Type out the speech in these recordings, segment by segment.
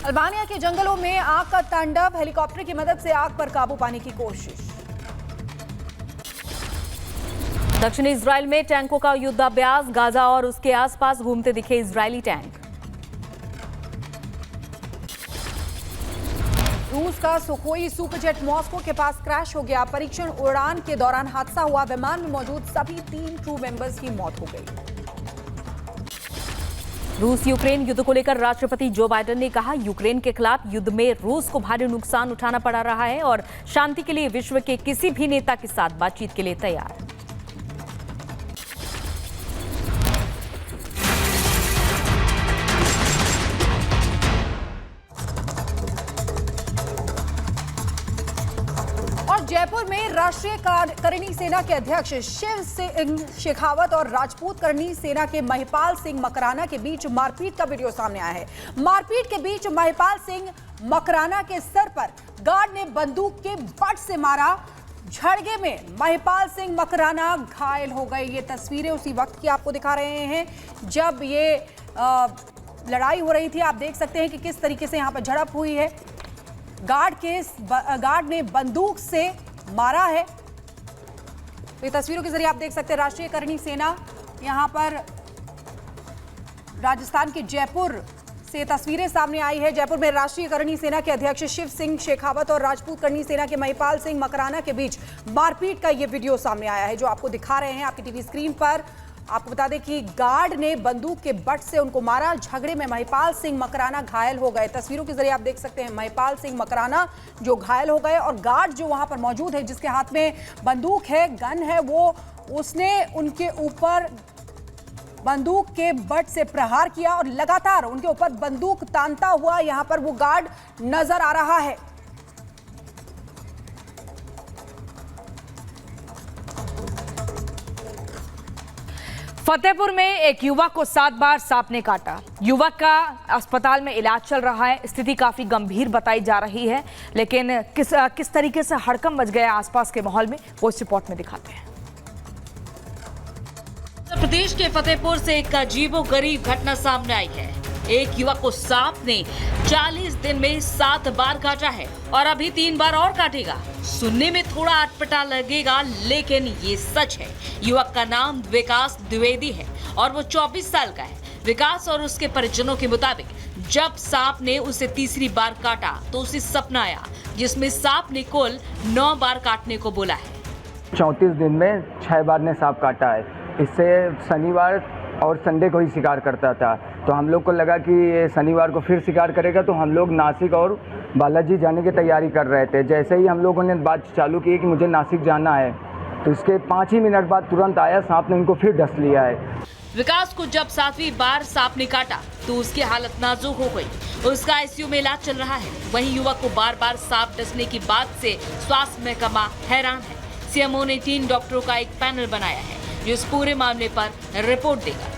Albania के जंगलों में आग का तांडव, हेलीकॉप्टर की मदद से आग पर काबू पाने की कोशिश। दक्षिणी इजराइल में टैंकों का युद्धाभ्यास, गाजा और उसके आसपास घूमते दिखे इजरायली टैंक। रूस का सुखोई सुपरजेट मॉस्को के पास क्रैश हो गया। परीक्षण उड़ान के दौरान हादसा हुआ। विमान में मौजूद सभी 3 क्रू मेंबर्स की मौत हो गई। रूस यूक्रेन युद्ध को लेकर राष्ट्रपति जो बाइडेन ने कहा, यूक्रेन के खिलाफ युद्ध में रूस को भारी नुकसान उठाना पड़ रहा है और शांति के लिए विश्व के किसी भी नेता के साथ बातचीत के लिए तैयार। जयपुर में राष्ट्रीय करणी सेना के अध्यक्ष शिव सिंह शेखावत और राजपूत करणी सेना के महिपाल सिंह मकराना के बीच मारपीट का वीडियो सामने आया है। मारपीट के बीच महिपाल सिंह मकराना के सर पर गार्ड ने बंदूक के बट से मारा। झड़गे में महिपाल सिंह मकराना घायल हो गए। ये तस्वीरें उसी वक्त की आपको दिखा रहे हैं जब ये लड़ाई हो रही थी। आप देख सकते हैं कि किस तरीके से यहाँ पर झड़प हुई है। गार्ड ने बंदूक से मारा है। तो ये तस्वीरों के जरिए आप देख सकते हैं राष्ट्रीय करणी सेना यहां पर राजस्थान के जयपुर से तस्वीरें सामने आई है। जयपुर में राष्ट्रीय करणी सेना के अध्यक्ष शिव सिंह शेखावत और राजपूत करणी सेना के महिपाल सिंह मकराना के बीच मारपीट का ये वीडियो सामने आया है जो आपको दिखा रहे हैं आपकी टीवी स्क्रीन पर। आपको बता दें कि गार्ड ने बंदूक के बट से उनको मारा। झगड़े में महिपाल सिंह मकराना घायल हो गए। तस्वीरों के जरिए आप देख सकते हैं महिपाल सिंह मकराना जो घायल हो गए और गार्ड जो वहां पर मौजूद है जिसके हाथ में बंदूक है, गन है, उसने उनके ऊपर बंदूक के बट से प्रहार किया और लगातार उनके ऊपर बंदूक तानता हुआ यहां पर वो गार्ड नजर आ रहा है। फतेहपुर में एक युवक को 7 बार सांप ने काटा। युवक का अस्पताल में इलाज चल रहा है। स्थिति काफी गंभीर बताई जा रही है, लेकिन किस तरीके से हड़कंप मच गया आसपास के माहौल में, वो इस रिपोर्ट में दिखाते हैं। उत्तर प्रदेश के फतेहपुर से एक अजीबोगरीब घटना सामने आई है। एक युवक को सांप ने 40 दिन में 7 बार काटा है और अभी 3 बार और काटेगा। सुनने में थोड़ा अटपटा लगेगा, लेकिन ये सच है। युवक का नाम विकास द्विवेदी है और वो 24 साल का है। विकास और उसके परिजनों के मुताबिक जब सांप ने उसे तीसरी बार काटा तो उसे सपना आया जिसमें सांप ने कुल 9 बार काटने को बोला है। 34 दिन में 6 बार ने सांप काटा है। इससे शनिवार और संडे को ही शिकार करता था, तो हम लोग को लगा कि ये शनिवार को फिर शिकार करेगा, तो हम लोग नासिक और बालाजी जाने की तैयारी कर रहे थे। जैसे ही हम लोगों ने बात चालू की कि मुझे नासिक जाना है, तो इसके 5 ही मिनट बाद तुरंत आया सांप ने उनको फिर डस लिया है। विकास को जब 7वीं बार सांप ने काटा तो उसकी हालत नाजुक हो गई। उसका आईसीयू में इलाज चल रहा है। वहीं युवक को बार बार सांप डसने की बात से स्वास्थ्य महकमा हैरान है। सीएमओ ने 3 डॉक्टरों का एक पैनल बनाया है जो इस पूरे मामले पर रिपोर्ट देगा।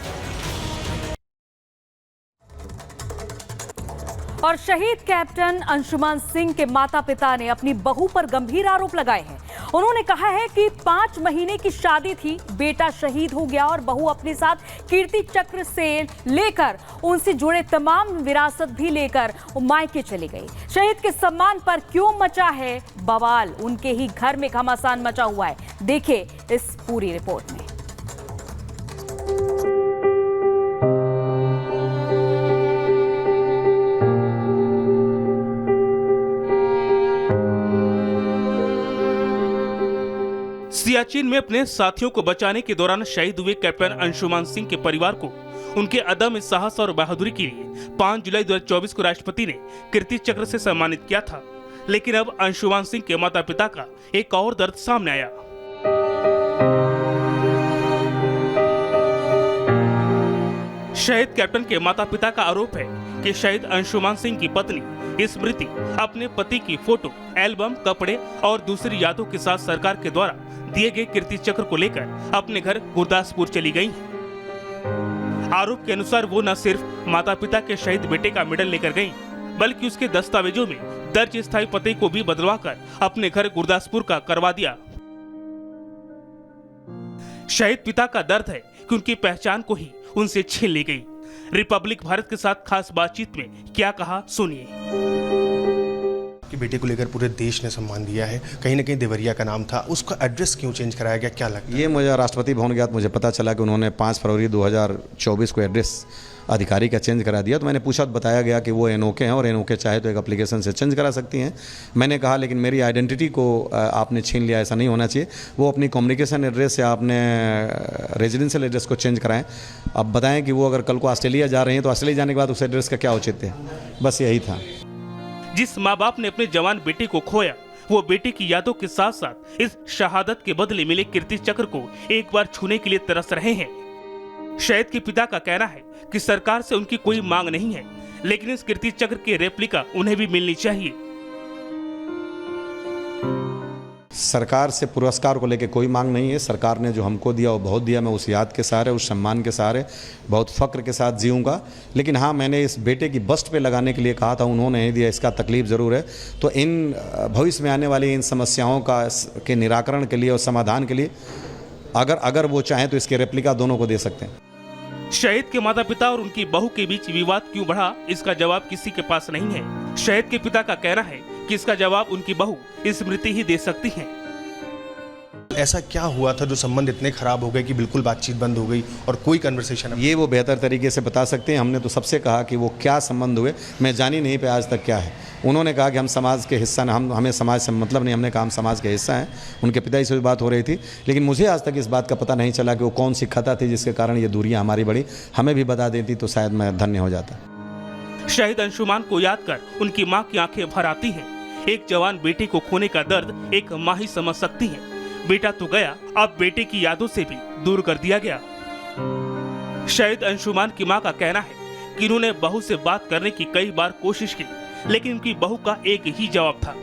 और शहीद कैप्टन अंशुमान सिंह के माता पिता ने अपनी बहू पर गंभीर आरोप लगाए हैं। उन्होंने कहा है कि 5 महीने की शादी थी, बेटा शहीद हो गया और बहू अपने साथ कीर्ति चक्र से लेकर उनसे जुड़े तमाम विरासत भी लेकर मायके चली गई। शहीद के सम्मान पर क्यों मचा है बवाल? उनके ही घर में घमासान मचा हुआ है। देखिए इस पूरी रिपोर्ट में। सियाचिन में अपने साथियों को बचाने के दौरान शहीद हुए कैप्टन अंशुमान सिंह के परिवार को उनके अदम्य साहस और बहादुरी के लिए 5 जुलाई 2024 को राष्ट्रपति ने कीर्ति चक्र से सम्मानित किया था। लेकिन अब अंशुमान सिंह के माता पिता का एक और दर्द सामने आया। शहीद कैप्टन के माता पिता का आरोप है कि शहीद अंशुमान सिंह की पत्नी स्मृति अपने पति की फोटो, एल्बम, कपड़े और दूसरी यादों के साथ सरकार के द्वारा दिए गए कीर्ति चक्र को लेकर अपने घर गुरदासपुर चली गई हैं। आरोप के अनुसार वो न सिर्फ माता पिता के शहीद बेटे का मेडल लेकर गईं, बल्कि उसके दस्तावेजों में दर्ज स्थायी पते को भी बदलवाकर अपने घर गुरदासपुर का करवा दिया। शहीद पिता का दर्द है कि उनकी पहचान को ही उनसे छीन ली गई। रिपब्लिक भारत के साथ खास बातचीत में क्या कहा, सुनिए। कि बेटे को लेकर पूरे देश ने सम्मान दिया है, कहीं ना कहीं देवरिया का नाम था, उसका एड्रेस क्यों चेंज कराया गया, क्या लगता है? ये मुझे राष्ट्रपति भवन गया तो मुझे पता चला कि उन्होंने 5 फरवरी 2024 को एड्रेस अधिकारी का चेंज करा दिया। तो मैंने पूछा तो बताया गया कि वो एनओके हैं और एनओके चाहे तो एक एप्लीकेशन से चेंज करा सकती हैं। मैंने कहा लेकिन मेरी आइडेंटिटी को आपने छीन लिया, ऐसा नहीं होना चाहिए। वो अपनी कम्युनिकेशन एड्रेस या अपने रेजिडेंशियल एड्रेस को चेंज कराएं। अब बताएं कि वो अगर कल को ऑस्ट्रेलिया जा रही हैं तो ऑस्ट्रेलिया जाने के बाद उस एड्रेस का क्या औचित्य है, बस यही था। जिस माँ बाप ने अपने जवान बेटे को खोया, वो बेटे की यादों के साथ साथ इस शहादत के बदले मिले कीर्ति चक्र को एक बार छूने के लिए तरस रहे हैं। शहीद के पिता का कहना है कि सरकार से उनकी कोई मांग नहीं है, लेकिन इस कीर्ति चक्र की रेप्लिका उन्हें भी मिलनी चाहिए। सरकार से पुरस्कार को लेकर कोई मांग नहीं है। सरकार ने जो हमको दिया वो बहुत दिया। मैं उस याद के सहारे, उस सम्मान के सहारे बहुत फक्र के साथ जीऊँगा। लेकिन हाँ, मैंने इस बेटे की बस्ट पे लगाने के लिए कहा था, उन्होंने नहीं दिया, इसका तकलीफ ज़रूर है। तो इन भविष्य में आने वाली इन समस्याओं के निराकरण के लिए और समाधान के लिए अगर वो चाहें तो इसके रेप्लिका दोनों को दे सकते हैं। शहीद के माता पिता और उनकी बहू के बीच विवाद क्यों बढ़ा, इसका जवाब किसी के पास नहीं है। शहीद के पिता का कहना है कि इसका जवाब उनकी बहू स्मृति ही दे सकती है। ऐसा क्या हुआ था जो संबंध इतने खराब हो गए कि बिल्कुल बातचीत बंद हो गई और कोई कन्वर्सेशन? ये वो बेहतर तरीके से बता सकते हैं। हमने तो सबसे कहा कि वो क्या संबंध हुए, मैं जानी नहीं पे आज तक क्या है। उन्होंने कहा कि हम समाज के हिस्सा न, हमें समाज से मतलब नहीं, हमने कहा हम समाज के हिस्सा हैं। उनके पिता से भी बात हो रही थी, लेकिन मुझे आज तक इस बात का पता नहीं चला कि वो कौन सी खता थी जिसके कारण ये दूरियां हमारी बढ़ी। हमें भी बता देती तो शायद मैं धन्य हो जाता। शहीद अंशुमान को याद कर उनकी मां की आंखें भर आती हैं। एक जवान बेटे को खोने का दर्द एक मां ही समझ सकती है। बेटा तो गया, अब बेटे की यादों से भी दूर कर दिया गया। शहीद अंशुमान की मां का कहना है कि उन्होंने बहू से बात करने की कई बार कोशिश की, लेकिन उनकी बहू का एक ही जवाब था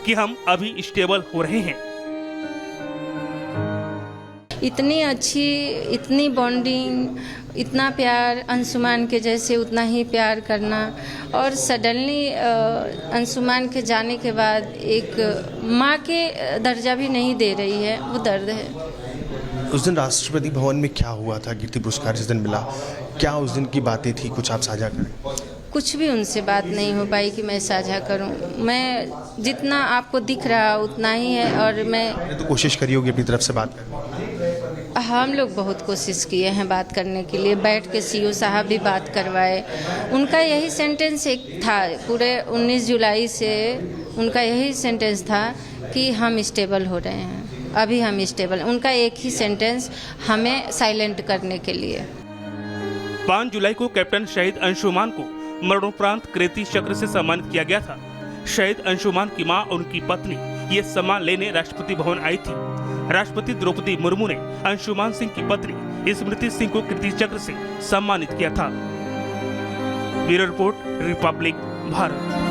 कि हम अभी स्टेबल हो रहे हैं। इतनी अच्छी, इतनी बॉन्डिंग, इतना प्यार, अंशुमान के जैसे उतना ही प्यार करना, और सडनली अंशुमान के जाने के बाद एक माँ के दर्जा भी नहीं दे रही है, वो दर्द है। उस दिन राष्ट्रपति भवन में क्या हुआ था? कीर्ति पुरस्कार जिस दिन मिला, क्या उस दिन की बातें थी? कुछ आप साझा करें। कुछ भी उनसे बात नहीं हो पाई कि मैं साझा करूं। मैं जितना आपको दिख रहा उतना ही है, और मैं तो कोशिश करी होगी अपनी तरफ से बात करने। हम लोग बहुत कोशिश किए हैं बात करने के लिए, बैठ के सीओ साहब भी बात करवाए। उनका यही सेंटेंस एक था, पूरे 19 जुलाई से उनका यही सेंटेंस था कि हम स्टेबल हो रहे हैं, अभी हम स्टेबल। उनका एक ही सेंटेंस हमें साइलेंट करने के लिए। 5 जुलाई को कैप्टन शहीद अंशुमान को मरणोपरांत कीर्ति चक्र से सम्मानित किया गया था। शहीद अंशुमान की मां और उनकी पत्नी ये सम्मान लेने राष्ट्रपति भवन आई थी। राष्ट्रपति द्रौपदी मुर्मू ने अंशुमान सिंह की पत्नी स्मृति सिंह को कीर्ति चक्र से सम्मानित किया था। Bureau report, Republic Bharat.